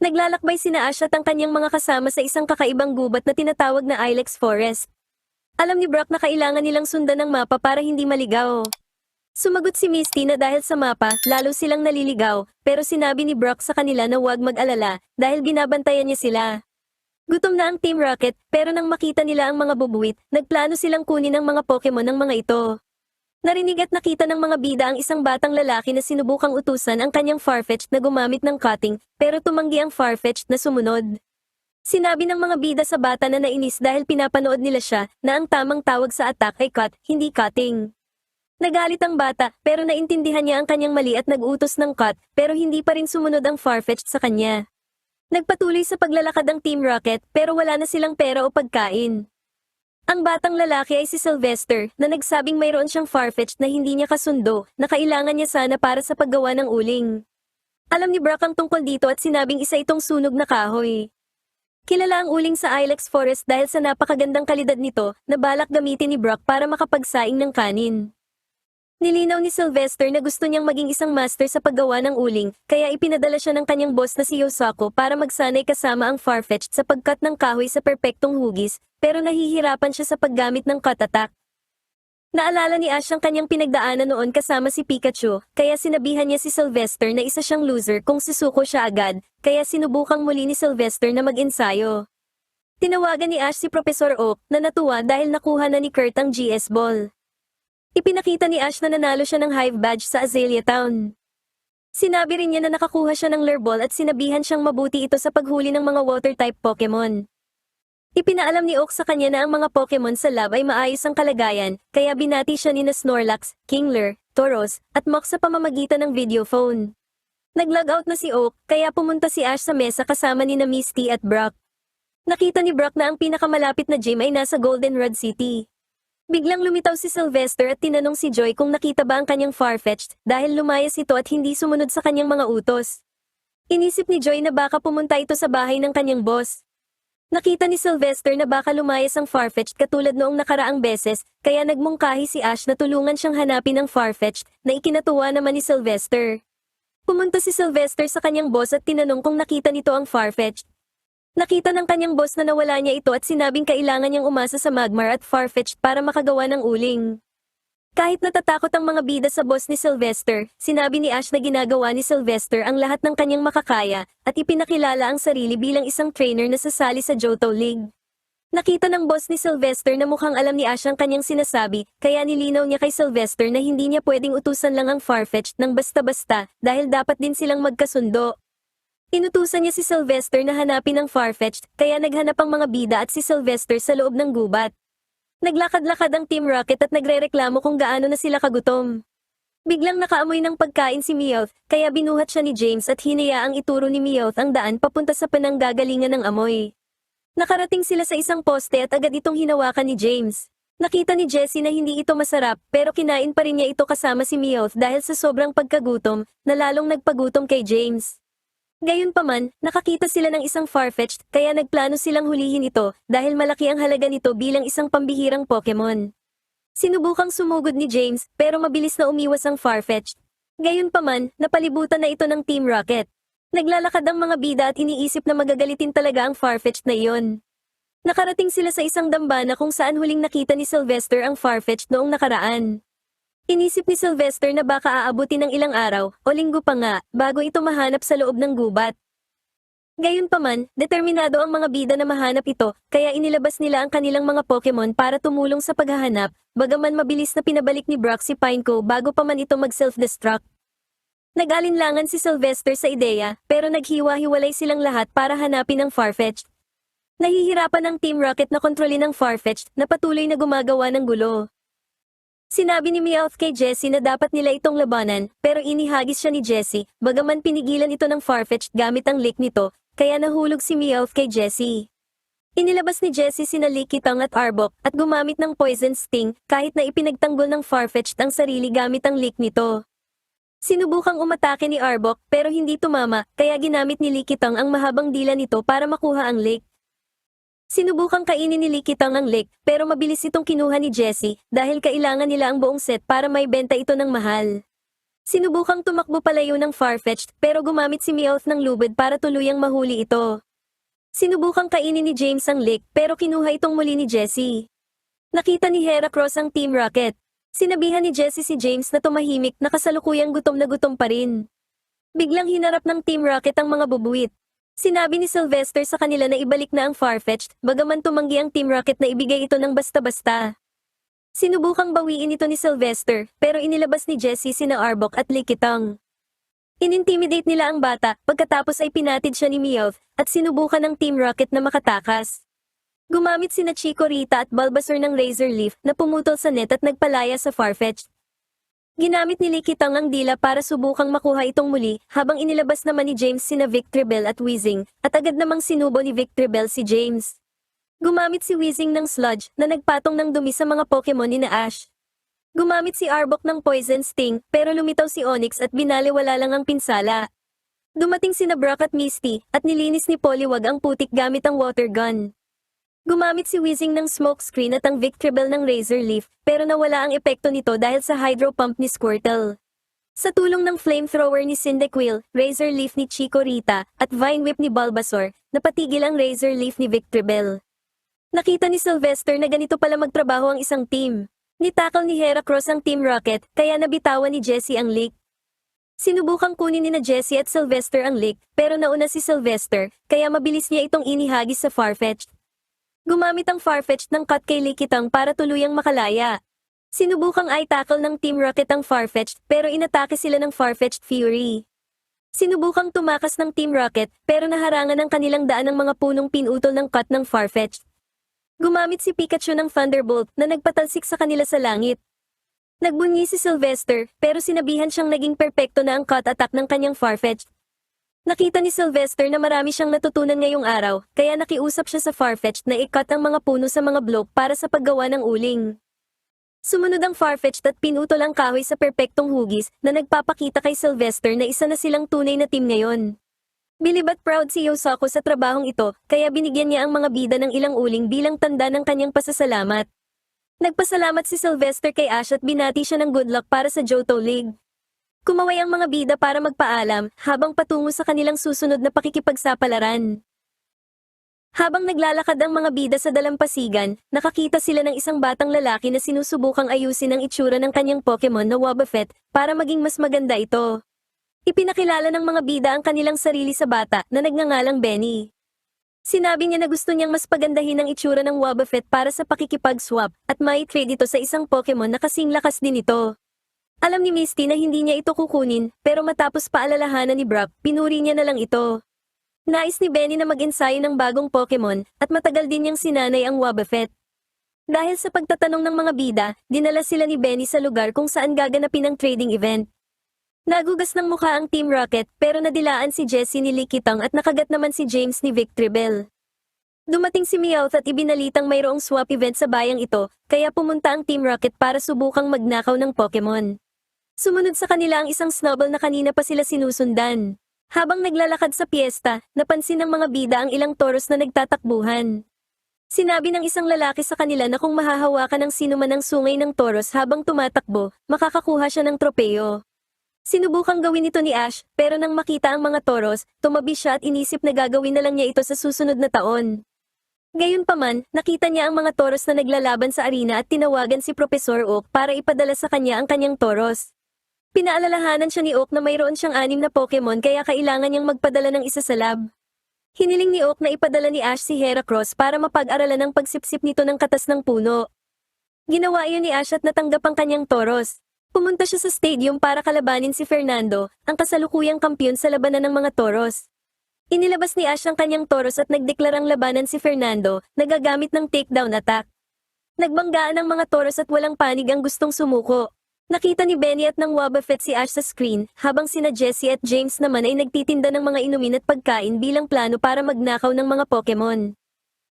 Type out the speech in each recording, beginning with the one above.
Naglalakbay sina Ash at ang kanyang mga kasama sa isang kakaibang gubat na tinatawag na Ilex Forest. Alam ni Brock na kailangan nilang sundan ang mapa para hindi maligaw. Sumagot si Misty na dahil sa mapa, lalo silang naliligaw, pero sinabi ni Brock sa kanila na huwag mag-alala dahil binabantayan niya sila. Gutom na ang Team Rocket, pero nang makita nila ang mga bubuwit, nagplano silang kunin ang mga Pokemon ng mga ito. Narinig at nakita ng mga bida ang isang batang lalaki na sinubukang utusan ang kanyang Farfetch'd na gumamit ng cutting, pero tumanggi ang Farfetch'd na sumunod. Sinabi ng mga bida sa bata na nainis dahil pinapanood nila siya na ang tamang tawag sa attack ay cut, hindi cutting. Nagalit ang bata, pero naintindihan niya ang kanyang mali at nag-utos ng cut, pero hindi pa rin sumunod ang Farfetch'd sa kanya. Nagpatuloy sa paglalakad ang Team Rocket, pero wala na silang pera o pagkain. Ang batang lalaki ay si Sylvester, na nagsabing mayroon siyang Farfetch'd na hindi niya kasundo, na kailangan niya sana para sa paggawa ng uling. Alam ni Brock ang tungkol dito at sinabing isa itong sunog na kahoy. Kilala ang uling sa Ilex Forest dahil sa napakagandang kalidad nito, na balak gamitin ni Brock para makapagsaing ng kanin. Nilinaw ni Sylvester na gusto niyang maging isang master sa paggawa ng uling, kaya ipinadala siya ng kanyang boss na si Yosako para magsanay kasama ang Farfetch'd sa pagkat ng kahoy sa perpektong hugis, pero nahihirapan siya sa paggamit ng cut attack. Naalala ni Ash ang kanyang pinagdaanan noon kasama si Pikachu, kaya sinabihan niya si Sylvester na isa siyang loser kung susuko siya agad, kaya sinubukang muli ni Sylvester na mag-ensayo. Tinawagan ni Ash si Professor Oak na natuwa dahil nakuha na ni Kurt ang GS Ball. Ipinakita ni Ash na nanalo siya ng Hive Badge sa Azalea Town. Sinabi rin niya na nakakuha siya ng Lure Ball at sinabihan siyang mabuti ito sa paghuli ng mga Water-type Pokemon. Ipinaalam ni Oak sa kanya na ang mga Pokemon sa lab ay maayos ang kalagayan, kaya binati siya ni Snorlax, Kingler, Tauros, at Mach sa pamamagitan ng video phone. Nag-log out na si Oak, kaya pumunta si Ash sa mesa kasama ni Misty at Brock. Nakita ni Brock na ang pinakamalapit na gym ay nasa Goldenrod City. Biglang lumitaw si Sylvester at tinanong si Joy kung nakita ba ang kanyang Farfetch'd dahil lumayas ito at hindi sumunod sa kanyang mga utos. Inisip ni Joy na baka pumunta ito sa bahay ng kanyang boss. Nakita ni Sylvester na baka lumayas ang Farfetch'd katulad noong nakaraang beses, kaya nagmungkahi si Ash na tulungan siyang hanapin ang Farfetch'd na ikinatuwa naman ni Sylvester. Pumunta si Sylvester sa kanyang boss at tinanong kung nakita nito ang Farfetch'd. Nakita ng kanyang boss na nawala niya ito at sinabing kailangan niyang umasa sa Magmar at Farfetch'd para makagawa ng uling. Kahit natatakot ang mga bida sa boss ni Sylvester, sinabi ni Ash na ginagawa ni Sylvester ang lahat ng kanyang makakaya at ipinakilala ang sarili bilang isang trainer na sasali sa Johto League. Nakita ng boss ni Sylvester na mukhang alam ni Ash ang kanyang sinasabi, kaya nilinaw niya kay Sylvester na hindi niya pwedeng utusan lang ang Farfetch'd ng basta-basta dahil dapat din silang magkasundo. Inutusan niya si Sylvester na hanapin ang Farfetch'd, kaya naghanap ang mga bida at si Sylvester sa loob ng gubat. Naglakad-lakad ang Team Rocket at nagrereklamo kung gaano na sila kagutom. Biglang nakaamoy ng pagkain si Meowth, kaya binuhat siya ni James at hinayaang ituro ni Meowth ang daan papunta sa pananggagalingan ng amoy. Nakarating sila sa isang poste at agad itong hinawakan ni James. Nakita ni Jessie na hindi ito masarap, pero kinain pa rin niya ito kasama si Meowth dahil sa sobrang pagkagutom, na lalong nagpagutom kay James. Gayunpaman, nakakita sila ng isang Farfetch'd, kaya nagplano silang hulihin ito dahil malaki ang halaga nito bilang isang pambihirang Pokemon. Sinubukang sumugod ni James, pero mabilis na umiwas ang Farfetch'd. Gayunpaman, napalibutan na ito ng Team Rocket. Naglalakad ang mga bida at iniisip na magagalitin talaga ang Farfetch'd na iyon. Nakarating sila sa isang dambana kung saan huling nakita ni Sylvester ang Farfetch'd noong nakaraan. Inisip ni Sylvester na baka aabutin ng ilang araw, o linggo pa nga, bago ito mahanap sa loob ng gubat. Gayunpaman, determinado ang mga bida na mahanap ito, kaya inilabas nila ang kanilang mga Pokemon para tumulong sa paghahanap, bagaman mabilis na pinabalik ni Brock si Pineco bago pa man ito mag-self-destruct. Nag-alinlangan si Sylvester sa ideya, pero naghiwa-hiwalay silang lahat para hanapin ang Farfetch'd. Nahihirapan ang Team Rocket na kontrolin ang Farfetch'd na patuloy na gumagawa ng gulo. Sinabi ni Meowth kay Jessie na dapat nila itong labanan, pero inihagis siya ni Jessie, bagaman pinigilan ito ng Farfetch'd gamit ang lick nito, kaya nahulog si Meowth kay Jessie. Inilabas ni Jessie sina Lickitung at Arbok, at gumamit ng Poison Sting, kahit na ipinagtanggol ng Farfetch'd ang sarili gamit ang lick nito. Sinubukang umatake ni Arbok, pero hindi tumama, kaya ginamit ni Lickitung ang mahabang dila nito para makuha ang lick. Sinubukang kainin ni Lickitung ang lick, pero mabilis itong kinuha ni Jessie dahil kailangan nila ang buong set para may benta ito ng mahal. Sinubukang tumakbo palayo ng Farfetch'd pero gumamit si Meowth ng lubid para tuluyang mahuli ito. Sinubukang kainin ni James ang lick pero kinuha itong muli ni Jessie. Nakita ni Heracross ang Team Rocket. Sinabihan ni Jessie si James na tumahimik na kasalukuyang gutom na gutom pa rin. Biglang hinarap ng Team Rocket ang mga bubuwit. Sinabi ni Sylvester sa kanila na ibalik na ang Farfetch'd, bagaman tumanggi ang Team Rocket na ibigay ito ng basta-basta. Sinubukang bawiin ito ni Sylvester, pero inilabas ni Jessie sina Arbok at Likitang. Inintimidate nila ang bata, pagkatapos ay pinatid siya ni Meowth, at sinubukan ng Team Rocket na makatakas. Gumamit sina Chico Rita at Bulbasaur ng Razor Leaf na pumutol sa net at nagpalaya sa Farfetch'd. Ginamit ni Likitang ang dila para subukang makuha itong muli, habang inilabas naman ni James sina Victreebel at Weezing, at agad namang sinubo ni Victreebel si James. Gumamit si Weezing ng Sludge na nagpatong ng dumi sa mga Pokemon ni na Ash. Gumamit si Arbok ng Poison Sting pero lumitaw si Onix at binaliwala lang ang pinsala. Dumating sina Brock at Misty at nilinis ni Poliwag ang putik gamit ang water gun. Gumamit si Weezing ng Smoke Screen at ang Victreebel ng Razor Leaf pero nawala ang epekto nito dahil sa Hydro Pump ni Squirtle. Sa tulong ng Flamethrower ni Cyndaquil, Razor Leaf ni Chico Rita at Vine Whip ni Bulbasaur, napatigil ang Razor Leaf ni Victreebel. Nakita ni Sylvester na ganito pala magtrabaho ang isang team. Nitakal ni Heracross ang Team Rocket, kaya nabitawan ni Jessie ang lick. Sinubukang kunin ni na Jessie at Sylvester ang lick, pero nauna si Sylvester, kaya mabilis niya itong inihagis sa Farfetch'd. Gumamit ang Farfetch'd ng cut kay Likitang para tuluyang makalaya. Sinubukang i-tackle ng Team Rocket ang Farfetch'd, pero inatake sila ng Farfetch'd Fury. Sinubukang tumakas ng Team Rocket, pero naharangan ang kanilang daan ng mga punong pinutol ng cut ng Farfetch'd. Gumamit si Pikachu ng Thunderbolt na nagpatalsik sa kanila sa langit. Nagbunyi si Sylvester, pero sinabihan siyang naging perpekto na ang cut attack ng kanyang Farfetch'd. Nakita ni Sylvester na marami siyang natutunan ngayong araw, kaya nakiusap siya sa Farfetch'd na i-cut ang mga puno sa mga bloke para sa paggawa ng uling. Sumunod ang Farfetch'd at pinutol ang kahoy sa perpektong hugis na nagpapakita kay Sylvester na isa na silang tunay na team ngayon. Bilib at proud si Yosako sa trabahong ito, kaya binigyan niya ang mga bida ng ilang uling bilang tanda ng kanyang pasasalamat. Nagpasalamat si Sylvester kay Ash at binati siya ng good luck para sa Johto League. Kumaway ang mga bida para magpaalam, habang patungo sa kanilang susunod na pakikipagsapalaran. Habang naglalakad ang mga bida sa dalampasigan, nakakita sila ng isang batang lalaki na sinusubukang ayusin ang itsura ng kanyang Pokemon na Wobbuffet para maging mas maganda ito. Ipinakilala ng mga bida ang kanilang sarili sa bata na nagngangalang Benny. Sinabi niya na gusto niyang mas pagandahin ang itsura ng Wobbuffet para sa pakikipag-swap at mai-trade ito sa isang Pokemon na kasing lakas din ito. Alam ni Misty na hindi niya ito kukunin pero matapos paalalahanan ni Brock, pinuri niya na lang ito. Nais ni Benny na mag-ensayo ng bagong Pokemon at matagal din niyang sinanay ang Wobbuffet. Dahil sa pagtatanong ng mga bida, dinala sila ni Benny sa lugar kung saan gaganapin ang trading event. Nagugas ng mukha ang Team Rocket pero nadilaan si Jessie ni Likitang at nakagat naman si James ni Victreebel. Dumating si Meowth at ibinalitang mayroong swap event sa bayang ito, kaya pumunta ang Team Rocket para subukang magnakaw ng Pokemon. Sumunod sa kanila ang isang Snubbull na kanina pa sila sinusundan. Habang naglalakad sa piyesta, napansin ng mga bida ang ilang Tauros na nagtatakbuhan. Sinabi ng isang lalaki sa kanila na kung mahahawakan ng sinuman ang sungay ng Tauros habang tumatakbo, makakakuha siya ng tropeyo. Sinubukang gawin ito ni Ash, pero nang makita ang mga Tauros, tumabi siya at inisip na gagawin na lang niya ito sa susunod na taon. Gayunpaman, nakita niya ang mga Tauros na naglalaban sa arena at tinawagan si Professor Oak para ipadala sa kanya ang kanyang Tauros. Pinaalalahanan siya ni Oak na mayroon siyang 6 na Pokemon kaya kailangan niyang magpadala ng isa sa lab. Hiniling ni Oak na ipadala ni Ash si Heracross para mapag-aralan ang pagsipsip nito ng katas ng puno. Ginawa iyon ni Ash at natanggap ang kanyang Tauros. Pumunta siya sa stadium para kalabanin si Fernando, ang kasalukuyang kampiyon sa labanan ng mga Tauros. Inilabas ni Ash ang kanyang Tauros at nagdeklarang labanan si Fernando, nagagamit ng takedown attack. Nagbanggaan ang mga Tauros at walang panig ang gustong sumuko. Nakita ni Benny at ng Wobbuffet si Ash sa screen, habang sina Jessie at James naman ay nagtitinda ng mga inumin at pagkain bilang plano para magnakaw ng mga Pokemon.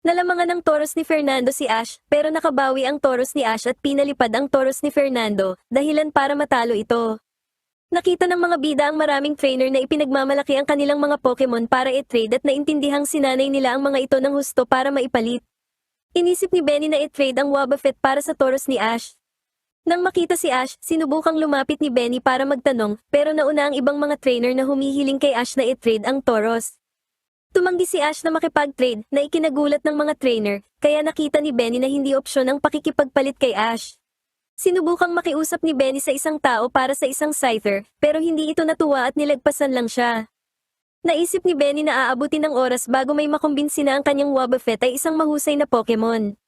Nalamangan ng Tauros ni Fernando si Ash, pero nakabawi ang Tauros ni Ash at pinalipad ang Tauros ni Fernando, dahilan para matalo ito. Nakita ng mga bida ang maraming trainer na ipinagmamalaki ang kanilang mga Pokemon para i-trade at naintindihang sinanay nila ang mga ito ng husto para maipalit. Inisip ni Benny na i-trade ang Wobbuffet para sa Tauros ni Ash. Nang makita si Ash, sinubukang lumapit ni Benny para magtanong, pero nauna ang ibang mga trainer na humihiling kay Ash na i-trade ang Tauros. Tumanggi si Ash na makipag-trade, na ikinagulat ng mga trainer, kaya nakita ni Benny na hindi opsyon ang pakikipagpalit kay Ash. Sinubukang makiusap ni Benny sa isang tao para sa isang scyther, pero hindi ito natuwa at nilagpasan lang siya. Naisip ni Benny na aabutin ng oras bago may makumbinsi na ang kanyang Wobbuffet ay isang mahusay na Pokemon.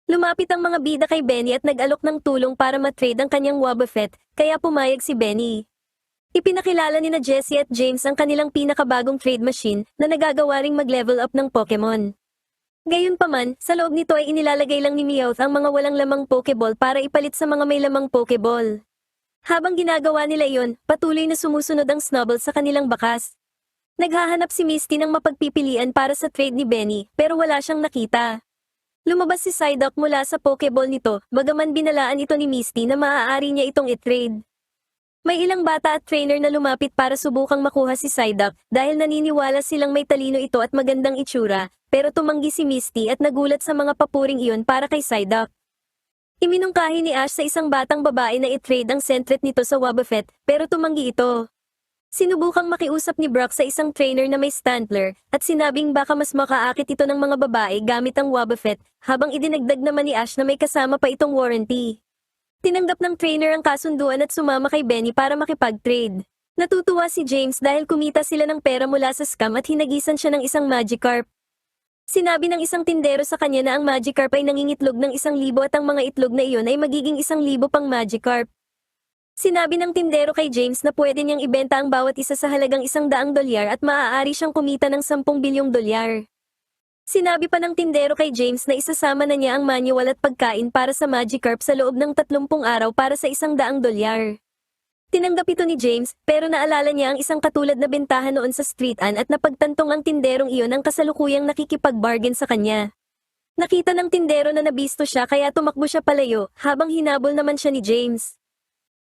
Lumapit ang mga bida kay Benny at nag-alok ng tulong para matrade ang kanyang Wobbuffet, kaya pumayag si Benny. Ipinakilala ni na Jessie at James ang kanilang pinakabagong trade machine na nagagawa ring mag-level up ng Pokemon. Gayunpaman, sa loob nito ay inilalagay lang ni Meowth ang mga walang lamang Pokeball para ipalit sa mga may lamang Pokeball. Habang ginagawa nila iyon, patuloy na sumusunod ang Snubbull sa kanilang bakas. Naghahanap si Misty ng mapagpipilian para sa trade ni Benny, pero wala siyang nakita. Lumabas si Psyduck mula sa Pokeball nito, bagaman binalaan ito ni Misty na maaari niya itong i-trade. May ilang bata at trainer na lumapit para subukang makuha si Psyduck dahil naniniwala silang may talino ito at magandang itsura, pero tumanggi si Misty at nagulat sa mga papuring iyon para kay Psyduck. Iminungkahi ni Ash sa isang batang babae na i-trade ang Sentret nito sa Wobbuffet, pero tumanggi ito. Sinubukang makiusap ni Brock sa isang trainer na may Stantler, at sinabing baka mas makaakit ito ng mga babae gamit ang Wobbuffet, habang idinagdag naman ni Ash na may kasama pa itong warranty. Tinanggap ng trainer ang kasunduan at sumama kay Benny para makipag-trade. Natutuwa si James dahil kumita sila ng pera mula sa scam at hinagisan siya ng isang Magikarp. Sinabi ng isang tindero sa kanya na ang Magikarp ay nangingitlog ng 1,000 at ang mga itlog na iyon ay magiging 1,000 pang Magikarp. Sinabi ng tindero kay James na pwede niyang ibenta ang bawat isa sa halagang $100 at maaari siyang kumita ng 10 bilyong dolyar. Sinabi pa ng tindero kay James na isasama na niya ang manual at pagkain para sa Magikarp sa loob ng 30 araw para sa $100. Tinanggap ito ni James, pero naalala niya ang isang katulad na bentahan noon sa streetan at napagtantong ang tinderong iyon ang kasalukuyang nakikipag-bargain sa kanya. Nakita ng tindero na nabisto siya kaya tumakbo siya palayo, habang hinabol naman siya ni James.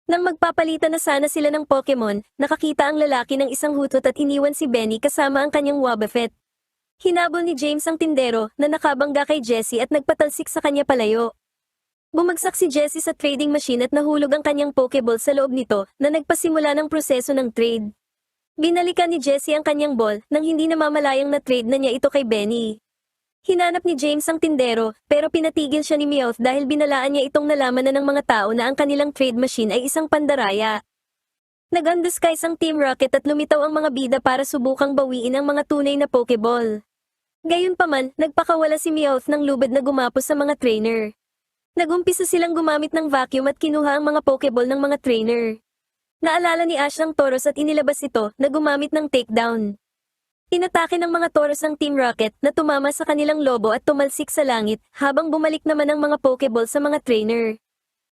Nang magpapalitan na sana sila ng Pokemon, nakakita ang lalaki ng isang hutot at iniwan si Benny kasama ang kanyang Wobbuffet. Hinabol ni James ang tindero na nakabangga kay Jessie at nagpatalsik sa kanya palayo. Bumagsak si Jessie sa trading machine at nahulog ang kanyang Pokeball sa loob nito na nagpasimula ng proseso ng trade. Binalikan ni Jessie ang kanyang ball nang hindi namamalayang na trade na niya ito kay Benny. Hinanap ni James ang tindero, pero pinatigil siya ni Meowth dahil binalaan niya itong nalaman na ng mga tao na ang kanilang trade machine ay isang pandaraya. Nag-undisguise ang Team Rocket at lumitaw ang mga bida para subukang bawiin ang mga tunay na Pokeball. Gayunpaman, nagpakawala si Meowth ng lubid na gumapos sa mga trainer. Nagumpisa silang gumamit ng vacuum at kinuha ang mga Pokeball ng mga trainer. Naalala ni Ash ang Tauros at inilabas ito na gumamit ng takedown. Inatake ng mga Tauros ang Team Rocket na tumama sa kanilang lobo at tumalsik sa langit habang bumalik naman ang mga Pokeball sa mga trainer.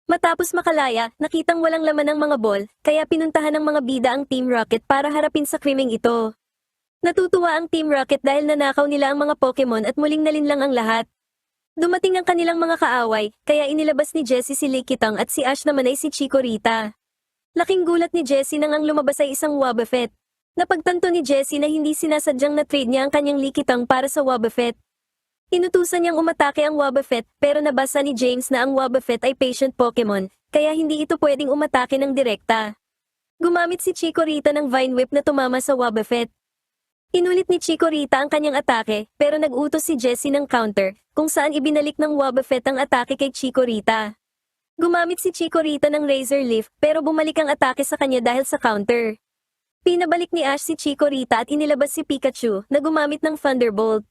Matapos makalaya, nakitang walang laman ang mga ball, kaya pinuntahan ng mga bida ang Team Rocket para harapin sa krimeng ito. Natutuwa ang Team Rocket dahil nanakaw nila ang mga Pokemon at muling nalinlang ang lahat. Dumating ang kanilang mga kaaway, kaya inilabas ni Jessie si Lickitung at si Ash naman ay si Chikorita. Laking gulat ni Jessie nang ang lumabas ay isang Wobbuffet. Napagtanto ni Jessie na hindi sinasadyang na-trade niya ang kanyang Lickitung para sa Wobbuffet. Inutusan niyang umatake ang Wobbuffet pero nabasa ni James na ang Wobbuffet ay patient Pokemon, kaya hindi ito pwedeng umatake ng direkta. Gumamit si Chikorita ng Vine Whip na tumama sa Wobbuffet. Inulit ni Chikorita ang kanyang atake, pero nag-utos si Jessie ng counter, kung saan ibinalik ng Wobbuffet ang atake kay Chikorita. Gumamit si Chikorita ng Razor Leaf pero bumalik ang atake sa kanya dahil sa counter. Pinabalik ni Ash si Chikorita at inilabas si Pikachu na gumamit ng Thunderbolt.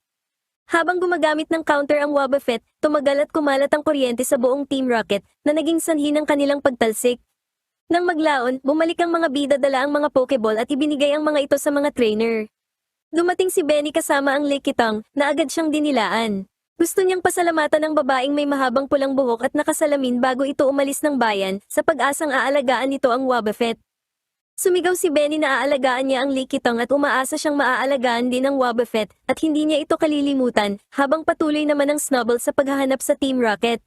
Habang gumagamit ng counter ang Wobbuffet, tumagal at kumalat ang kuryente sa buong Team Rocket na naging sanhi ng kanilang pagtalsik. Nang maglaon, bumalik ang mga bida dala ang mga Pokeball at ibinigay ang mga ito sa mga trainer. Dumating si Benny kasama ang Lickitung na agad siyang dinilaan. Gusto niyang pasalamatan ng babaeng may mahabang pulang buhok at nakasalamin bago ito umalis ng bayan sa pag-asang aalagaan nito ang Wobbuffet. Sumigaw si Benny na aalagaan niya ang Lickitung at umaasa siyang maaalagaan din ang Wobbuffet at hindi niya ito kalilimutan habang patuloy naman ang Snubbull sa paghahanap sa Team Rocket.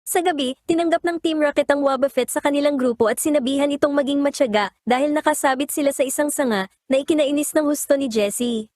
Sa gabi, tinanggap ng Team Rocket ang Wobbuffet sa kanilang grupo at sinabihan itong maging matyaga dahil nakasabit sila sa isang sanga na ikinainis ng husto ni Jessie.